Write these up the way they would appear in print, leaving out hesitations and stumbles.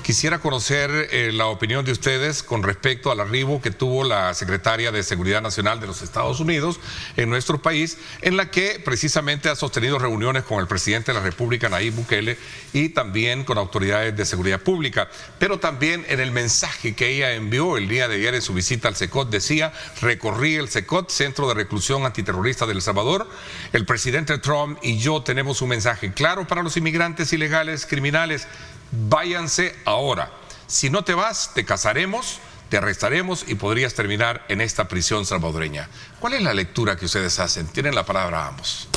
quisiera conocer la opinión de ustedes con respecto al arribo que tuvo la secretaria de Seguridad Nacional de los Estados Unidos en nuestro país, en la que precisamente ha sostenido reuniones con el presidente de la República, Nayib Bukele, y también con autoridades de seguridad pública. Pero también en el mensaje que ella envió el día de ayer en su visita al CECOT decía: recorrí el CECOT, Centro de Reclusión Antiterrorista de El Salvador. El presidente Trump y yo tenemos un mensaje claro para los inmigrantes ilegales, criminales: váyanse ahora. Si no te vas, te cazaremos, te arrestaremos y podrías terminar en esta prisión salvadoreña. ¿Cuál es la lectura que ustedes hacen? Tienen la palabra ambos.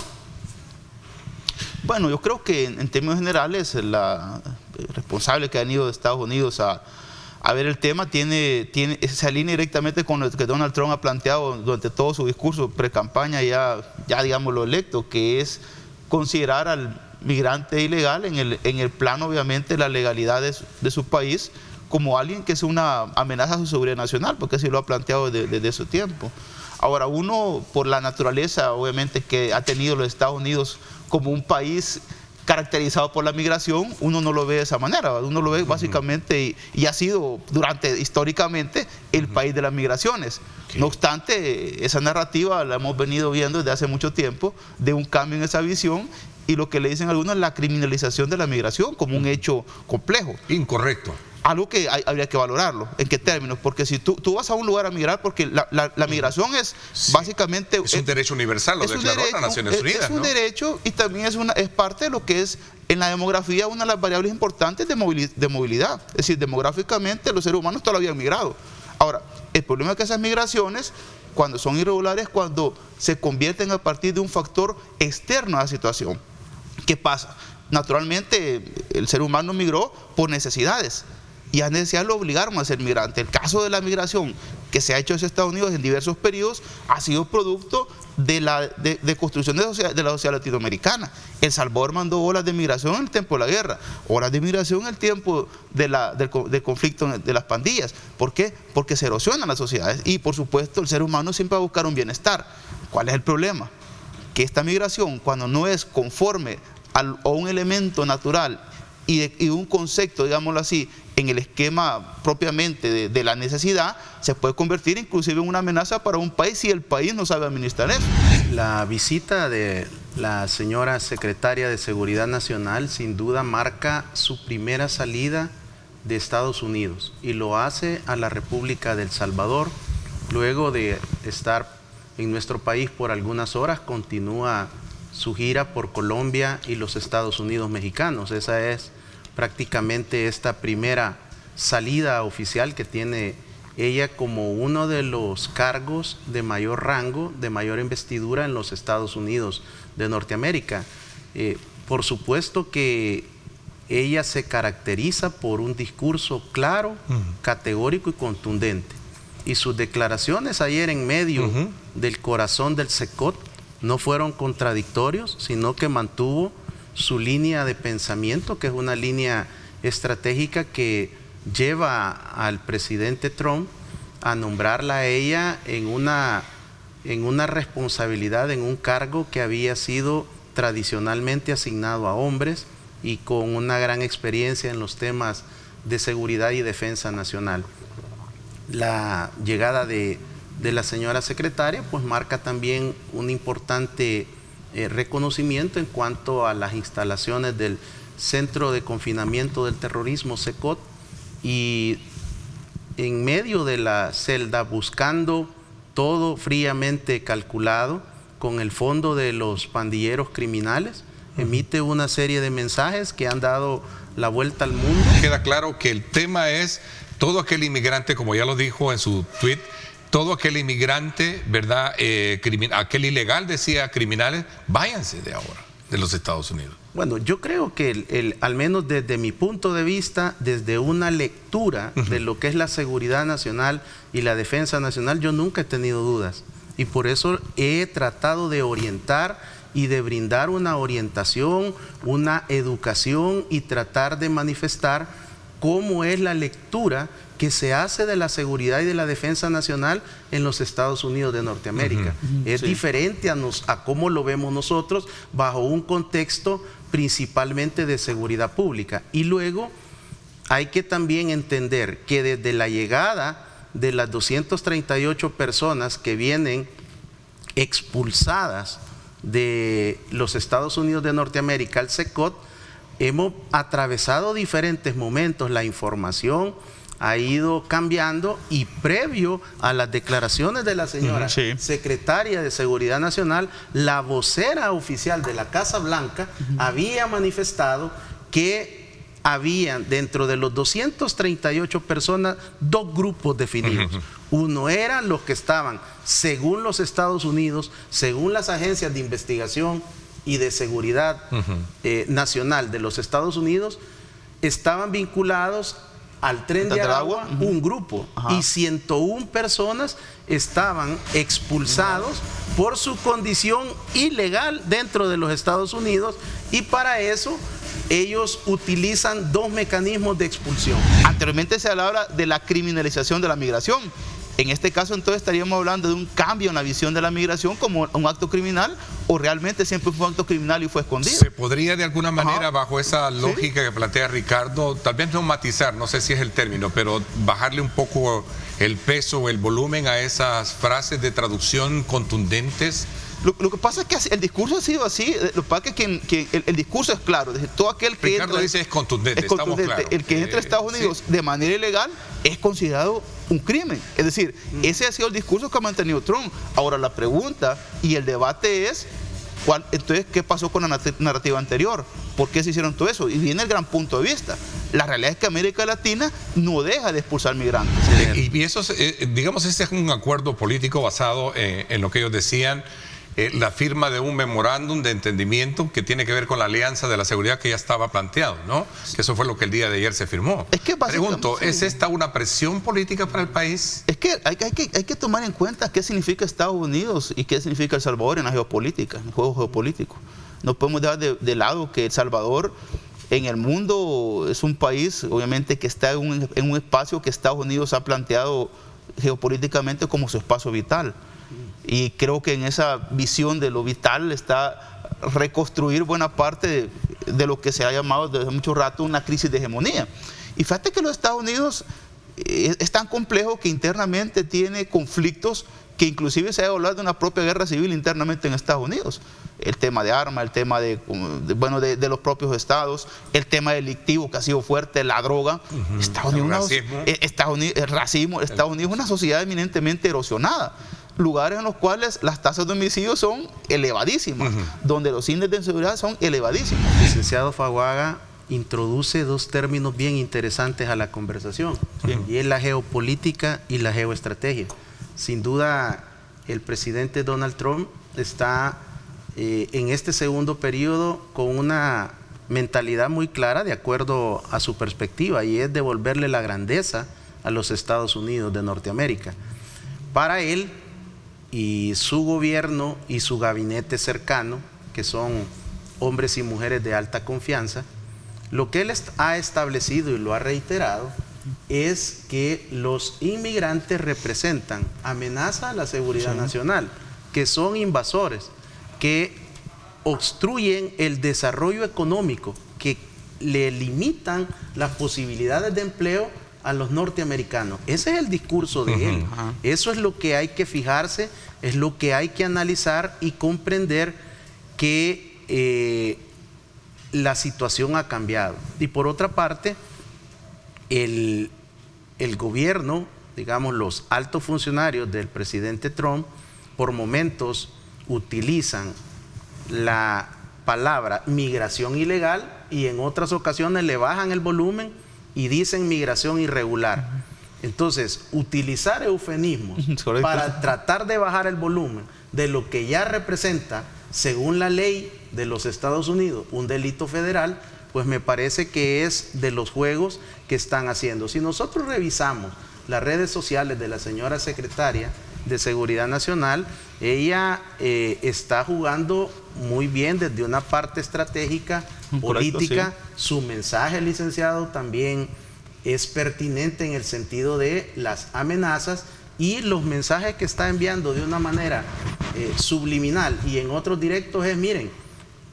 Bueno, yo creo que en términos generales la responsable que han ido de Estados Unidos a ver el tema se alinea directamente con lo que Donald Trump ha planteado durante todo su discurso pre-campaña, ya digamos lo electo, que es considerar al migrante ilegal en el plano obviamente de la legalidad de su país como alguien que es una amenaza a su seguridad nacional, porque así lo ha planteado desde su tiempo. Ahora, uno, por la naturaleza obviamente que ha tenido los Estados Unidos como un país caracterizado por la migración, uno no lo ve de esa manera, uno lo ve básicamente y ha sido históricamente el país de las migraciones. No obstante, esa narrativa la hemos venido viendo desde hace mucho tiempo, de un cambio en esa visión, y lo que le dicen algunos es la criminalización de la migración como un hecho complejo. Incorrecto. Algo que habría que valorarlo. ¿En qué términos? Porque si tú vas a un lugar a migrar, porque la migración es básicamente... Es un derecho universal, lo declaró las Naciones Unidas. Es un derecho, y también es parte de lo que es en la demografía una de las variables importantes de movilidad. Es decir, demográficamente los seres humanos todavía han migrado. Ahora, el problema es que esas migraciones, cuando son irregulares, cuando se convierten a partir de un factor externo a la situación. ¿Qué pasa? Naturalmente, el ser humano migró por necesidades, y a necesidad lo obligaron a ser migrante. El caso de la migración que se ha hecho en Estados Unidos en diversos periodos ha sido producto de la construcción de la sociedad latinoamericana. El Salvador mandó olas de migración en el tiempo de la guerra, olas de migración en el tiempo del conflicto de las pandillas. ¿Por qué? Porque se erosionan las sociedades y, por supuesto, el ser humano siempre va a buscar un bienestar. ¿Cuál es el problema? Que esta migración, cuando no es conforme a un elemento natural y un concepto, digámoslo así, en el esquema propiamente de la necesidad, se puede convertir inclusive en una amenaza para un país si el país no sabe administrar eso. La visita de la señora secretaria de Seguridad Nacional sin duda marca su primera salida de Estados Unidos, y lo hace a la República de El Salvador. Luego de estar en nuestro país por algunas horas, continúa su gira por Colombia y los Estados Unidos mexicanos. Esa es prácticamente esta primera salida oficial que tiene ella como uno de los cargos de mayor rango, de mayor investidura en los Estados Unidos de Norteamérica. Por supuesto que ella se caracteriza por un discurso claro, categórico y contundente. Y sus declaraciones ayer en medio del corazón del CECOT no fueron contradictorios, sino que mantuvo su línea de pensamiento, que es una línea estratégica que lleva al presidente Trump a nombrarla a ella en una responsabilidad, en un cargo que había sido tradicionalmente asignado a hombres y con una gran experiencia en los temas de seguridad y defensa nacional. La llegada de la señora secretaria pues marca también un importante reconocimiento en cuanto a las instalaciones del Centro de Confinamiento del Terrorismo, CECOT, y en medio de la celda, buscando todo fríamente calculado con el fondo de los pandilleros criminales, emite una serie de mensajes que han dado la vuelta al mundo. Queda claro que el tema es todo aquel inmigrante, como ya lo dijo en su tweet, todo aquel inmigrante, ¿verdad? Aquel ilegal, decía, criminales, váyanse de ahora, de los Estados Unidos. Bueno, yo creo que al menos desde mi punto de vista, desde una lectura de lo que es la seguridad nacional y la defensa nacional, yo nunca he tenido dudas. Y por eso he tratado de orientar y de brindar una orientación, una educación y tratar de manifestar cómo es la lectura que se hace de la seguridad y de la defensa nacional en los Estados Unidos de Norteamérica. Es diferente a cómo lo vemos nosotros bajo un contexto principalmente de seguridad pública. Y luego hay que también entender que desde la llegada de las 238 personas que vienen expulsadas de los Estados Unidos de Norteamérica al CECOT, hemos atravesado diferentes momentos, la información ha ido cambiando y previo a las declaraciones de la señora secretaria de Seguridad Nacional, la vocera oficial de la Casa Blanca había manifestado que habían dentro de los 238 personas dos grupos definidos. Uno eran los que estaban, según los Estados Unidos, según las agencias de investigación y de seguridad nacional de los Estados Unidos, estaban vinculados al Tren de Aragua, un grupo, y 101 personas estaban expulsados por su condición ilegal dentro de los Estados Unidos, y para eso ellos utilizan dos mecanismos de expulsión. Anteriormente se hablaba de la criminalización de la migración. En este caso, entonces, estaríamos hablando de un cambio en la visión de la migración como un acto criminal, o realmente siempre fue un acto criminal y fue escondido. ¿Se podría de alguna manera, bajo esa lógica que plantea Ricardo, tal vez no matizar, no sé si es el término, pero bajarle un poco el peso o el volumen a esas frases de traducción contundentes? Lo que pasa es que el discurso ha sido así. Lo que pasa es que el discurso es claro. Todo aquel que Ricardo entra, dice es contundente, estamos claros. El que entra a Estados Unidos de manera ilegal es considerado un crimen. Es decir, ese ha sido el discurso que ha mantenido Trump. Ahora la pregunta y el debate es, entonces, ¿qué pasó con la narrativa anterior? ¿Por qué se hicieron todo eso? Y viene el gran punto de vista. La realidad es que América Latina no deja de expulsar migrantes. Y eso, digamos, este es un acuerdo político basado en lo que ellos decían, la firma de un memorándum de entendimiento que tiene que ver con la alianza de la seguridad que ya estaba planteado, ¿no? Que eso fue lo que el día de ayer se firmó. Es que pregunto, ¿es esta una presión política para el país? Es que hay que tomar en cuenta qué significa Estados Unidos y qué significa El Salvador en la geopolítica, en el juego geopolítico. No podemos dejar de lado que El Salvador en el mundo es un país, obviamente, que está en un espacio que Estados Unidos ha planteado geopolíticamente como su espacio vital. Y creo que en esa visión de lo vital está reconstruir buena parte de lo que se ha llamado desde mucho rato una crisis de hegemonía. Y fíjate que los Estados Unidos es tan complejo que internamente tiene conflictos que inclusive se ha hablado de una propia guerra civil internamente en Estados Unidos. El tema de armas, el tema de los propios estados, el tema delictivo que ha sido fuerte, la droga. Estados Unidos, el racismo. Estados Unidos es una sociedad eminentemente erosionada. Lugares en los cuales las tasas de homicidio son elevadísimas, donde los índices de inseguridad son elevadísimos. Licenciado Faguaga introduce dos términos bien interesantes a la conversación, y es la geopolítica y la geoestrategia. Sin duda, el presidente Donald Trump está en este segundo periodo con una mentalidad muy clara de acuerdo a su perspectiva, y es devolverle la grandeza a los Estados Unidos de Norteamérica. Para él y su gobierno y su gabinete cercano, que son hombres y mujeres de alta confianza, lo que él ha establecido y lo ha reiterado es que los inmigrantes representan amenaza a la seguridad nacional, que son invasores, que obstruyen el desarrollo económico, que le limitan las posibilidades de empleo a los norteamericanos. Ese es el discurso de él. Eso es lo que hay que fijarse, es lo que hay que analizar y comprender que la situación ha cambiado. Y por otra parte, el gobierno, digamos, los altos funcionarios del presidente Trump, por momentos utilizan la palabra migración ilegal y en otras ocasiones le bajan el volumen y dicen migración irregular. Entonces, utilizar eufemismos para tratar de bajar el volumen de lo que ya representa, según la ley de los Estados Unidos, un delito federal, pues me parece que es de los juegos que están haciendo. Si nosotros revisamos las redes sociales de la señora secretaria de Seguridad Nacional, ella está jugando muy bien desde una parte estratégica, política. Su mensaje, licenciado, también es pertinente en el sentido de las amenazas y los mensajes que está enviando de una manera subliminal y en otros directos es, miren,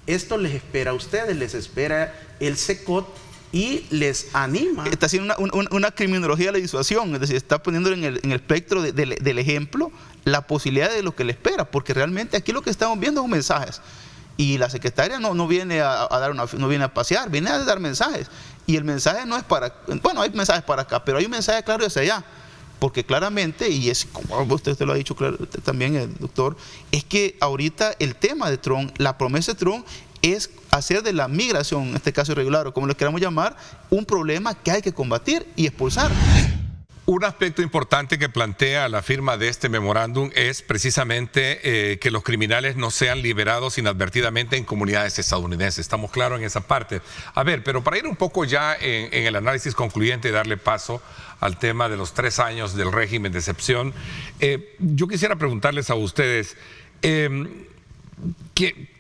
esto les espera a ustedes, les espera el CECOT y les anima. Está haciendo una criminología de la disuasión, es decir, está poniendo en el espectro del ejemplo la posibilidad de lo que le espera, porque realmente aquí lo que estamos viendo son mensajes. Y la secretaria no viene no viene a pasear, viene a dar mensajes. Y el mensaje no es para, bueno, hay mensajes para acá, pero hay un mensaje claro hacia allá. Porque claramente, y es como usted lo ha dicho claro, también el doctor, es que ahorita el tema de Trump, la promesa de Trump es hacer de la migración, en este caso irregular o como lo queramos llamar, un problema que hay que combatir y expulsar. Un aspecto importante que plantea la firma de este memorándum es precisamente que los criminales no sean liberados inadvertidamente en comunidades estadounidenses. Estamos claros en esa parte. A ver, pero para ir un poco ya en el análisis concluyente y darle paso al tema de los 3 años del régimen de excepción, yo quisiera preguntarles a ustedes,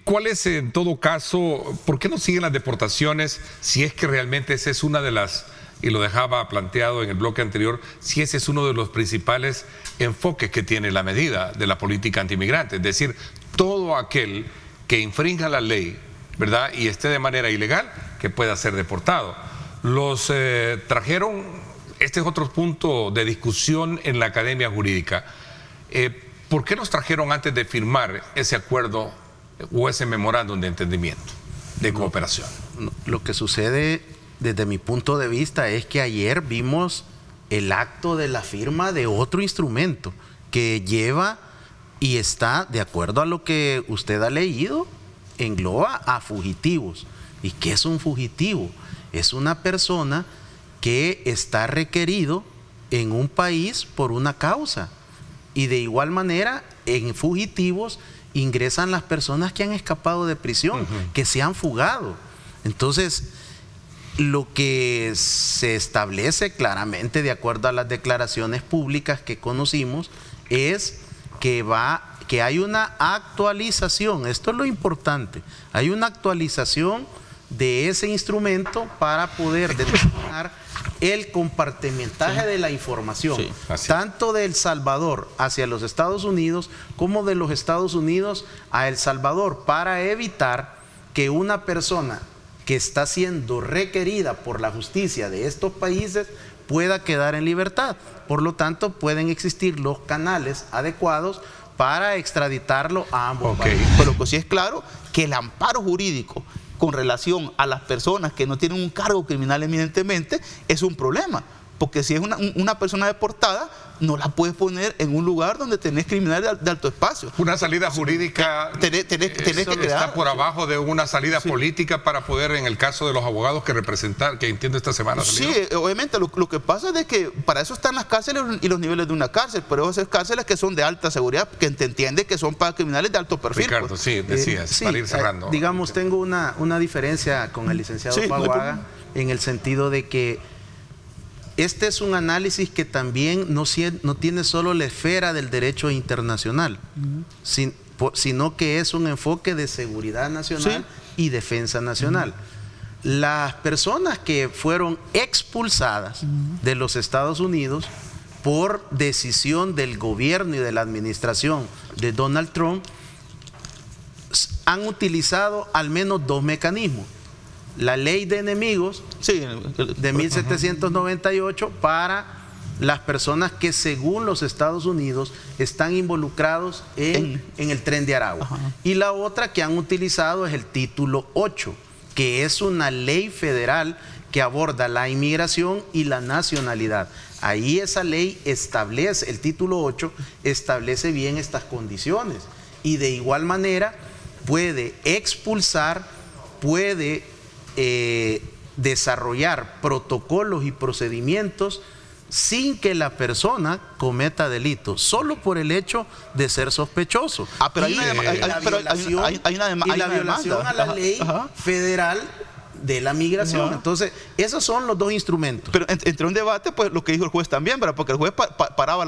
¿cuál es en todo caso, por qué no siguen las deportaciones si es que realmente esa es una de las... y lo dejaba planteado en el bloque anterior, si ese es uno de los principales enfoques que tiene la medida de la política antimigrante, es decir, todo aquel que infrinja la ley, ¿verdad?, y esté de manera ilegal, que pueda ser deportado. Los trajeron, este es otro punto de discusión en la academia jurídica, ¿por qué los trajeron antes de firmar ese acuerdo o ese memorándum de entendimiento, de cooperación? Lo que sucede desde mi punto de vista es que ayer vimos el acto de la firma de otro instrumento que lleva y está, de acuerdo a lo que usted ha leído, engloba a fugitivos. ¿Y qué es un fugitivo? Es una persona que está requerido en un país por una causa. Y de igual manera, en fugitivos ingresan las personas que han escapado de prisión, que se han fugado. Entonces, lo que se establece claramente, de acuerdo a las declaraciones públicas que conocimos, es que hay una actualización. Esto es lo importante. Hay una actualización de ese instrumento para poder determinar el compartimentaje de la información, tanto de El Salvador hacia los Estados Unidos como de los Estados Unidos a El Salvador, para evitar que una persona que está siendo requerida por la justicia de estos países pueda quedar en libertad. Por lo tanto, pueden existir los canales adecuados para extraditarlo a ambos países. Pero lo que sí es claro, que el amparo jurídico con relación a las personas que no tienen un cargo criminal eminentemente es un problema. Porque si es una persona deportada, no la puedes poner en un lugar donde tenés criminales de alto espacio. Una salida jurídica tenés que crear, está por abajo de una salida política para poder, en el caso de los abogados que representan, que entiendo esta semana. Sí, obviamente, lo que pasa es de que para eso están las cárceles y los niveles de una cárcel, pero esas cárceles que son de alta seguridad, que te entiende que son para criminales de alto perfil. Ricardo, pues. Sí, decías, para ir cerrando. Digamos, tengo una diferencia con el licenciado Paguaga, en el sentido de que este es un análisis que también no tiene solo la esfera del derecho internacional, sino que es un enfoque de seguridad nacional y defensa nacional. Las personas que fueron expulsadas de los Estados Unidos por decisión del gobierno y de la administración de Donald Trump han utilizado al menos 2 mecanismos. La ley de enemigos de 1798 para las personas que según los Estados Unidos están involucrados en el Tren de Aragua. Y la otra que han utilizado es el título 8, que es una ley federal que aborda la inmigración y la nacionalidad. Ahí esa ley establece, el título 8 establece bien estas condiciones y de igual manera puede expulsar, puede desarrollar protocolos y procedimientos sin que la persona cometa delitos, solo por el hecho de ser sospechoso. Pero hay una violación a la ley federal de la migración. Entonces, esos son los 2 instrumentos. Pero entre un debate, pues lo que dijo el juez también, ¿verdad? Porque el juez paraba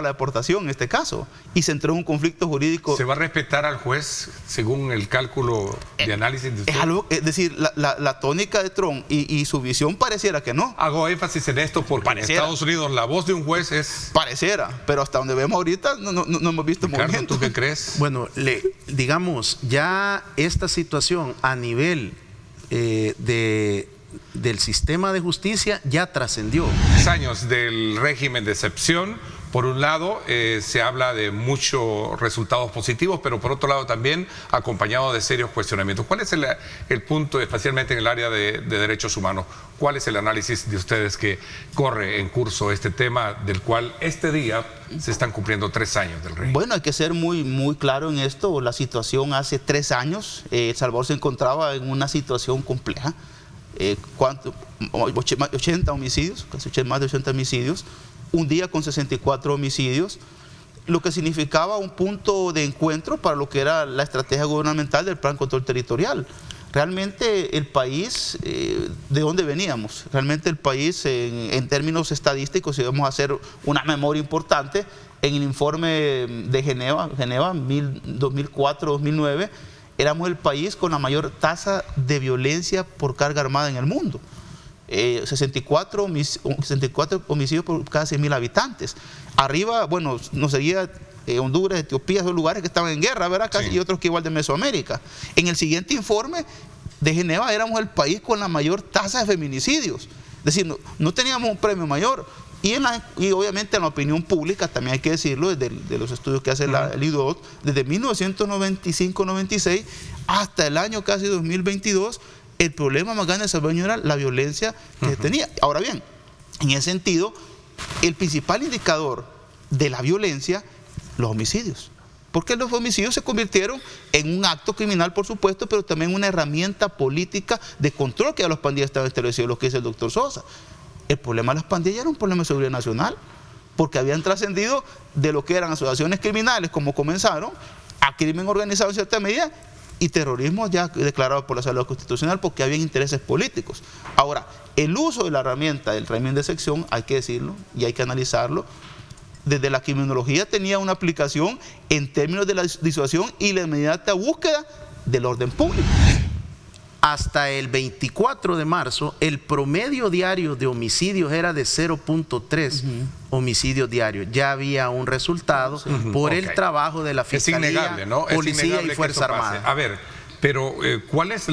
la deportación en este caso y se entró en un conflicto jurídico. ¿Se va a respetar al juez según el cálculo de análisis de usted? Es decir, la tónica de Trump y su visión pareciera que no. Hago énfasis en esto porque en Estados Unidos la voz de un juez es... Pareciera, pero hasta donde vemos ahorita no hemos visto movimiento. ¿Tú qué crees? Bueno, digamos, ya esta situación a nivel de del sistema de justicia ya trascendió. 10 años del régimen de excepción. Por un lado, se habla de muchos resultados positivos, pero por otro lado también acompañado de serios cuestionamientos. ¿Cuál es el punto, especialmente en el área de derechos humanos? ¿Cuál es el análisis de ustedes que corre en curso este tema, del cual este día se están cumpliendo 3 años del régimen? Bueno, hay que ser muy claro en esto. La situación hace 3 años, El Salvador se encontraba en una situación compleja. 80 homicidios, casi más de 80 homicidios. Un día con 64 homicidios, lo que significaba un punto de encuentro para lo que era la estrategia gubernamental del Plan Control Territorial. Realmente el país, ¿de dónde veníamos? Realmente el país, en términos estadísticos, si vamos a hacer una memoria importante, en el informe de Geneva 2004-2009, éramos el país con la mayor tasa de violencia por carga armada en el mundo. 64 homicidios por cada 100.000 habitantes. Arriba, bueno, nos seguía Honduras, Etiopía, esos lugares que estaban en guerra, ¿verdad? Casi, sí. Y otros que igual de Mesoamérica. En el siguiente informe de Geneva éramos el país con la mayor tasa de feminicidios. Es decir, no teníamos un premio mayor. Y obviamente en la opinión pública, también hay que decirlo, desde los estudios que hace el IDOT, desde 1995-96 hasta el año casi 2022, el problema más grande de El Salvador era la violencia que tenía. Ahora bien, en ese sentido, el principal indicador de la violencia, los homicidios. Porque los homicidios se convirtieron en un acto criminal, por supuesto, pero también una herramienta política de control que a los pandillas estaban establecidos, lo que dice el doctor Sosa. El problema de las pandillas era un problema de seguridad nacional, porque habían trascendido de lo que eran asociaciones criminales, como comenzaron, a crimen organizado en cierta medida, y terrorismo ya declarado por la Asamblea Constitucional, porque había intereses políticos. Ahora, el uso de la herramienta del régimen de excepción, hay que decirlo y hay que analizarlo, desde la criminología tenía una aplicación en términos de la disuasión y la inmediata búsqueda del orden público. Hasta el 24 de marzo, el promedio diario de homicidios era de 0.3 homicidios diarios. Ya había un resultado por el trabajo de la Fiscalía, es innegable, ¿no? Policía y Fuerza Armada. A ver, pero ¿cuál es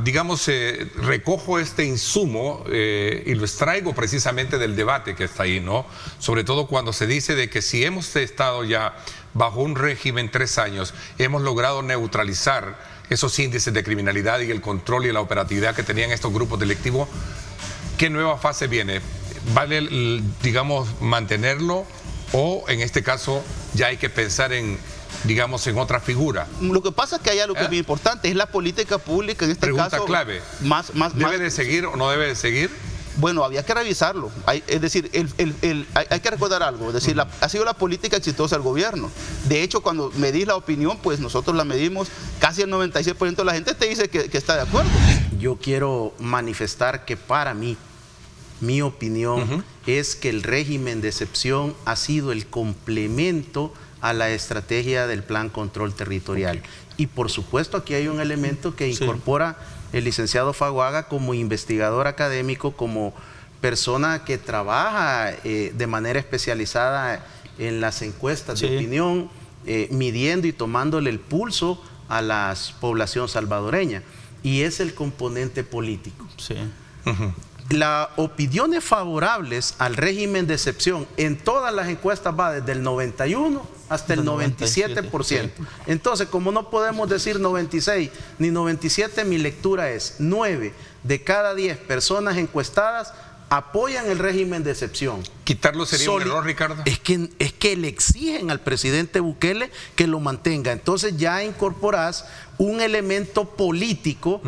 digamos, recojo este insumo y lo extraigo precisamente del debate que está ahí, ¿no? Sobre todo cuando se dice de que si hemos estado ya bajo un régimen 3 años, hemos logrado neutralizar esos índices de criminalidad y el control y la operatividad que tenían estos grupos delictivos, ¿qué nueva fase viene? ¿Vale, digamos, mantenerlo o en este caso ya hay que pensar en, digamos, en otra figura? Lo que pasa es que hay algo que es muy importante, es la política pública en este Pregunta caso. Clave. ¿Debe de seguir o no debe de seguir? Bueno, había que revisarlo. Es decir, hay que recordar algo. Es decir, ha sido la política exitosa del gobierno. De hecho, cuando medís la opinión, pues nosotros la medimos, casi el 96% de la gente te dice que está de acuerdo. Yo quiero manifestar que para mí, mi opinión es que el régimen de excepción ha sido el complemento a la estrategia del Plan Control Territorial. Y por supuesto aquí hay un elemento que incorpora el licenciado Faguaga como investigador académico, como persona que trabaja de manera especializada en las encuestas de opinión, midiendo y tomándole el pulso a la población salvadoreña. Y es el componente político. Las opiniones favorables al régimen de excepción en todas las encuestas va desde el 91 hasta el 97%. Entonces, como no podemos decir 96 ni 97, mi lectura es 9 de cada 10 personas encuestadas apoyan el régimen de excepción. ¿Quitarlo sería un error, Ricardo? Es que le exigen al presidente Bukele que lo mantenga. Entonces ya incorporás un elemento político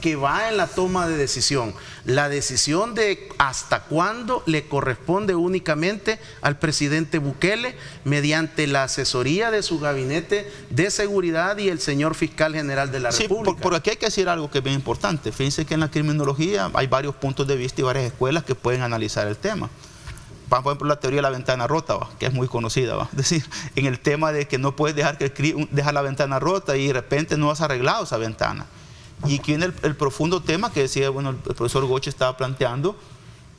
que va en la toma de decisión. La decisión de hasta cuándo le corresponde únicamente al presidente Bukele mediante la asesoría de su gabinete de seguridad y el señor fiscal general de la República. Por aquí hay que decir algo que es bien importante. Fíjense que en la criminología hay varios puntos de vista y varias escuelas que pueden analizar el tema. Por ejemplo, la teoría de la ventana rota, que es muy conocida. Es decir, en el tema de que no puedes dejar la ventana rota y de repente no has arreglado esa ventana. Y aquí viene el profundo tema que decía, bueno, el profesor Goche estaba planteando,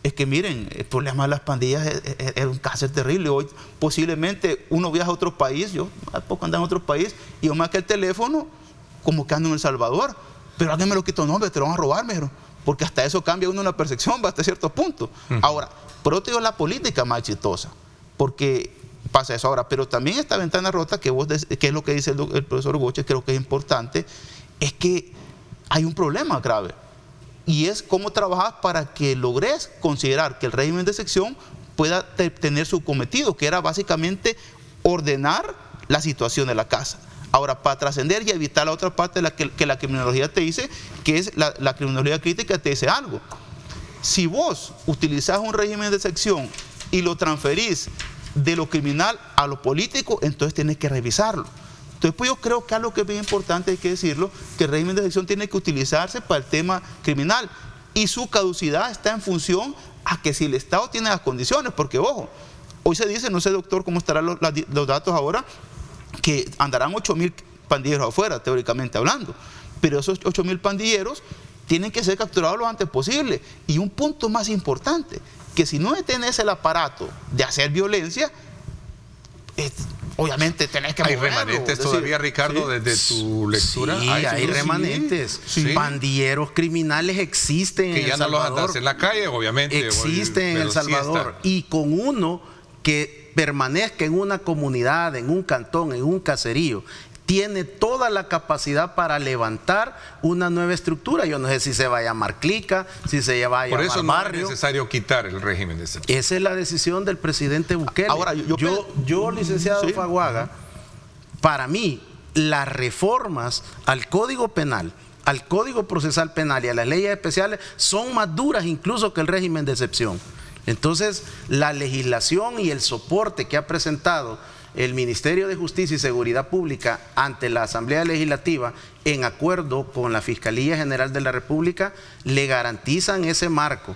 es que miren, el problema de las pandillas es un cáncer terrible. Hoy posiblemente uno viaja a otro país, yo a poco ando en otro país, y yo me saqué el teléfono como que ando en El Salvador, pero alguien me lo quitó, no, hombre, te lo van a robar, me dijeron. porque hasta eso cambia uno una percepción hasta cierto punto. Ahora, por otro lado, la política más exitosa, porque pasa eso ahora, pero también esta ventana rota que es lo que dice el profesor Goche, creo que es importante, es que hay un problema grave, y es cómo trabajar para que logres considerar que el régimen de excepción pueda tener su cometido, que era básicamente ordenar la situación de la casa. Ahora, para trascender y evitar la otra parte que la criminología te dice, que es la criminología crítica, te dice algo. Si vos utilizás un régimen de excepción y lo transferís de lo criminal a lo político, entonces tienes que revisarlo. Entonces, pues yo creo que algo que es bien importante, hay que decirlo, que el régimen de excepción tiene que utilizarse para el tema criminal, y su caducidad está en función a que si el Estado tiene las condiciones, porque ojo, hoy se dice, no sé doctor cómo estarán los datos ahora, que andarán 8.000 pandilleros afuera, teóricamente hablando, pero esos 8.000 pandilleros tienen que ser capturados lo antes posible. Y un punto más importante, que si no tenés el aparato de hacer violencia, obviamente tenés que ¿Hay moverlo. remanentes todavía, Ricardo, ¿sí? desde tu lectura? Sí, hay remanentes. Sí. Pandilleros criminales existen en Que ya El no los Salvador. andas en la calle, obviamente. Existen en pero El sí Salvador. están. Y con uno que permanezca en una comunidad, en un cantón, en un caserío, tiene toda la capacidad para levantar una nueva estructura. Yo no sé si se va a llamar clica, si se va a Por llamar eso no barrio. es necesario quitar el régimen de excepción. Esa es la decisión del presidente Bukele. Ahora, yo licenciado sí. Faguaga, para mí, las reformas al Código Penal, al Código Procesal Penal y a las leyes especiales son más duras incluso que el régimen de excepción. Entonces, la legislación y el soporte que ha presentado el Ministerio de Justicia y Seguridad Pública ante la Asamblea Legislativa, en acuerdo con la Fiscalía General de la República, le garantizan ese marco